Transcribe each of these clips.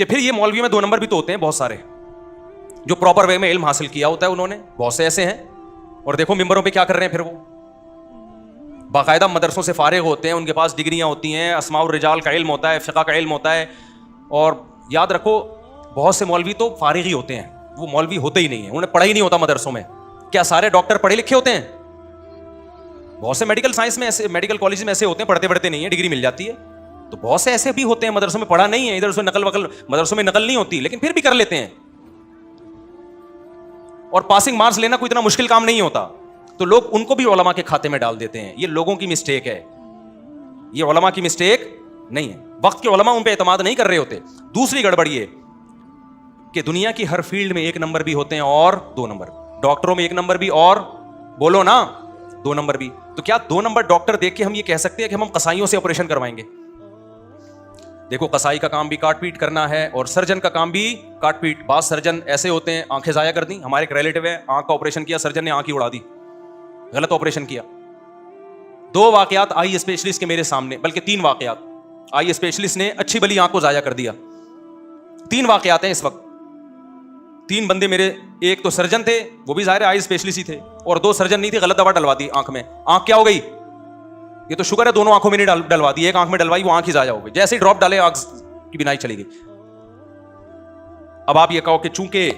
کہ پھر یہ مولویوں میں 2 نمبر بھی تو ہوتے ہیں بہت سارے, جو پراپر وے میں علم حاصل کیا ہوتا ہے انہوں نے, بہت سے ایسے ہیں. اور دیکھو ممبروں پہ کیا کر رہے ہیں پھر, وہ باقاعدہ مدرسوں سے فارغ ہوتے ہیں, ان کے پاس ڈگریاں ہوتی ہیں, اسماء الرجال کا علم ہوتا ہے, فقہ کا علم ہوتا ہے. اور یاد رکھو بہت سے مولوی تو فارغ ہی ہوتے ہیں, وہ مولوی ہوتے ہی نہیں ہیں, انہیں پڑھا ہی نہیں ہوتا مدرسوں میں. کیا سارے ڈاکٹر پڑھے لکھے ہوتے ہیں؟ بہت سے میڈیکل سائنس میں ایسے, میڈیکل کالج میں ایسے ہوتے ہیں پڑھتے پڑھتے نہیں ہیں, ڈگری مل جاتی ہے. تو بہت سے ایسے بھی ہوتے ہیں مدرسوں میں پڑھا نہیں ہے, ادھر سے نقل وقل مدرسوں میں نقل نہیں ہوتی, لیکن پھر بھی کر لیتے ہیں. اور پاسنگ مارکس لینا کوئی اتنا مشکل کام نہیں ہوتا, تو لوگ ان کو بھی علماء کے کھاتے میں ڈال دیتے ہیں. یہ لوگوں کی مسٹیک ہے, یہ علماء کی مسٹیک نہیں ہے. وقت کے علماء ان پہ اعتماد نہیں کر رہے ہوتے. دوسری گڑبڑ یہ کہ دنیا کی ہر فیلڈ میں 1 نمبر بھی ہوتے ہیں اور 2 نمبر, ڈاکٹروں میں 1 نمبر بھی اور بولو نا 2 نمبر بھی. تو کیا 2 نمبر ڈاکٹر دیکھ کے ہم یہ کہہ سکتے ہیں کہ ہم قصائیوں سے آپریشن کروائیں گے؟ دیکھو قصائی کا کام بھی کاٹ پیٹ کرنا ہے, اور سرجن کا کام بھی کاٹ پیٹ. بعض سرجن ایسے ہوتے ہیں آنکھیں ضائع کر دیں. ہمارے ایک ریلیٹو ہے, آنکھ کا آپریشن کیا, سرجن نے آنکھ ہی اڑا دی, غلط آپریشن کیا. 2 واقعات آئی اسپیشلسٹ کے میرے سامنے, بلکہ 3 واقعات. آئی اسپیشلسٹ نے اچھی بلی آنکھ کو ضائع کر دیا. 3 واقعات ہیں اس وقت. 3 بندے میرے, ایک تو سرجن تھے, وہ بھی ظاہر آئی اسپیشلسٹ ہی تھے, اور 2 سرجن نہیں تھے, غلط دوا ڈلوا دی آنکھ میں. آنکھ کیا ہو گئی؟ یہ تو شکر ہے دونوں آنکھوں میں نہیں ڈلوا دی, ایک آنکھ میں ڈلوائی, وہ آنکھ ہی ضائع ہو گئی. جیسے ہی ڈراپ ڈالے آنکھ کی بینائی چلی گئی. اب آپ یہ کہو کہ چونکہ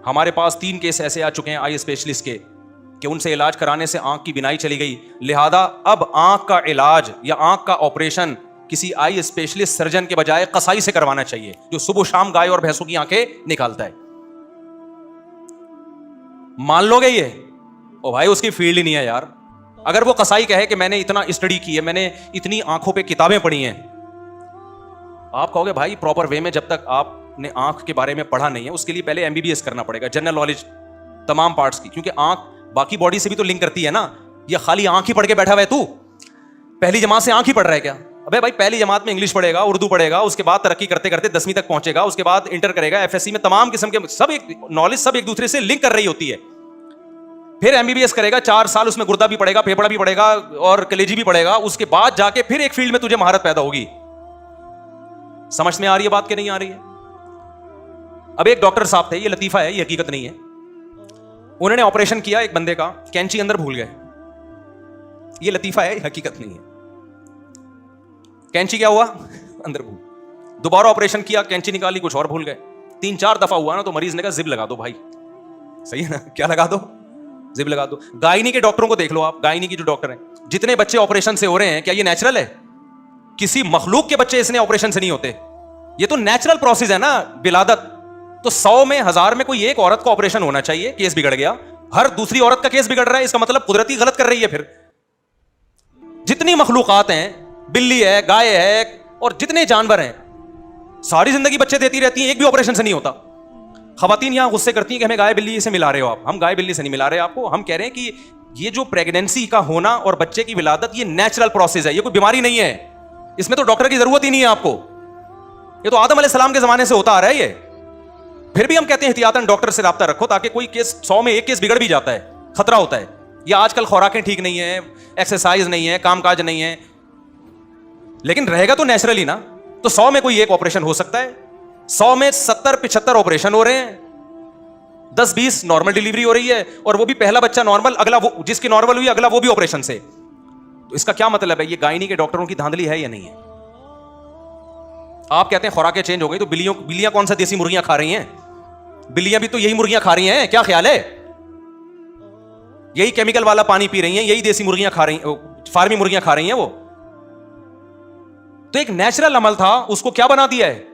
ہمارے پاس 3 کیس ایسے آ چکے ہیں آئی اسپیشلسٹ کے کہ ان سے علاج کرانے سے آنکھ کی بینائی چلی گئی, لہذا اب آنکھ کا علاج یا آنکھ کا آپریشن کسی آئی اسپیشلسٹ سرجن کے بجائے قصائی سے کروانا چاہیے, جو صبح شام گائے اور بھینسوں کی آنکھیں نکالتا ہے. مان لو گے یہ؟ او بھائی اس کی فیلڈ ہی نہیں ہے یار. اگر وہ قصائی کہے کہ میں نے اتنا اسٹڈی کی ہے, میں نے اتنی آنکھوں پہ کتابیں پڑھی ہیں, آپ کہو گے بھائی پراپر وے میں جب تک آپ نے آنکھ کے بارے میں پڑھا نہیں ہے, اس کے لیے پہلے MBBS کرنا پڑے گا, جنرل نالج تمام پارٹس کی, کیونکہ آنکھ باقی باڈی سے بھی تو لنک کرتی ہے نا. یہ خالی آنکھ ہی پڑھ کے بیٹھا ہوا ہے, تو پہلی جماعت سے آنکھ ہی پڑھ رہا ہے کیا؟ ابے بھائی پہلی جماعت میں انگلش پڑھے گا, اردو پڑھے گا, اس کے بعد ترقی کرتے کرتے 10ویں تک پہنچے گا, اس کے بعد انٹر کرے گا, FSC میں تمام قسم کے سب ایک نالج سب ایک دوسرے سے لنک کر رہی ہوتی ہے. پھر MBBS کرے گا 4 سال, اس میں گردہ بھی پڑے گا, پھیپڑا بھی پڑے گا, اور کلیجی بھی پڑے گا. اس کے بعد جا کے پھر ایک فیلڈ میں تجھے مہارت پیدا ہوگی. سمجھ میں آ رہی ہے بات کہ نہیں آ رہی ہے؟ اب ایک ڈاکٹر صاحب تھے, یہ لطیفہ ہے, یہ حقیقت نہیں ہے. انہوں نے آپریشن کیا ایک بندے کا, کینچی اندر بھول گئے. یہ لطیفہ ہے, یہ حقیقت نہیں ہے. کینچی کیا ہوا؟ اندر بھول. دوبارہ آپریشن کیا, کینچی نکالی, کچھ اور بھول گئے. 3-4 دفعہ ہوا نا, تو مریض نے کہا زب لگا دو بھائی. صحیح ہے نا, کیا لگا دو؟ زب لگا دو. گائنی کے ڈاکٹروں کو دیکھ لو آپ, گائنی کی جو ڈاکٹر ہیں, جتنے بچے آپریشن سے ہو رہے ہیں, کیا یہ نیچرل ہے؟ کسی مخلوق کے بچے اس نے آپریشن سے نہیں ہوتے. یہ تو نیچرل پروسیس ہے نا ولادت. تو 100 میں 1000 میں کوئی ایک عورت کو آپریشن ہونا چاہیے, کیس بگڑ گیا. ہر دوسری عورت کا کیس بگڑ رہا ہے, اس کا مطلب قدرتی غلط کر رہی ہے. پھر جتنی مخلوقات ہیں, بلی ہے, گائے ہے, اور جتنے جانور ہیں, ساری زندگی بچے دیتی رہتی ہیں, ایک بھی آپریشن سے نہیں ہوتا. خواتین یہاں غصے کرتی ہیں کہ ہمیں گائے بلی سے ملا رہے ہو آپ. ہم گائے بلی سے نہیں ملا رہے آپ کو, ہم کہہ رہے ہیں کہ یہ جو پریگنینسی کا ہونا اور بچے کی ولادت, یہ نیچرل پروسیس ہے, یہ کوئی بیماری نہیں ہے. اس میں تو ڈاکٹر کی ضرورت ہی نہیں ہے آپ کو. یہ تو آدم علیہ السلام کے زمانے سے ہوتا آ رہا ہے یہ. پھر بھی ہم کہتے ہیں احتیاطاً ڈاکٹر سے رابطہ رکھو, تاکہ کوئی کیس 100 میں ایک کیس بگڑ بھی جاتا ہے, خطرہ ہوتا ہے. یا آج کل خوراکیں ٹھیک نہیں ہیں, ایکسرسائز نہیں ہے, کام کاج نہیں ہے, لیکن رہے گا تو نیچرلی نا. تو 100 میں کوئی ایک آپریشن ہو سکتا ہے, 100 میں 70-75 آپریشن ہو رہے ہیں, 10-20 نارمل ڈیلیوری ہو رہی ہے, اور وہ بھی پہلا بچہ نارمل, اگلا وہ جس کی نارمل ہوئی اگلا وہ بھی آپریشن سے. تو اس کا کیا مطلب ہے؟ یہ گائنی کے ڈاکٹروں کی دھاندلی ہے یا نہیں ہے؟ آپ کہتے ہیں خوراکیں چینج ہو گئی, تو بلیاں کون سا دیسی مرغیاں کھا رہی ہیں؟ بلیاں بھی تو یہی مرغیاں کھا رہی ہیں, کیا خیال ہے؟ یہی کیمیکل والا پانی پی رہی ہیں, یہی دیسی مرغیاں کھا رہی ہیں, فارمی مرغیاں کھا رہی ہیں وہ. تو ایک نیچرل عمل تھا, اس کو کیا بنا دیا ہے؟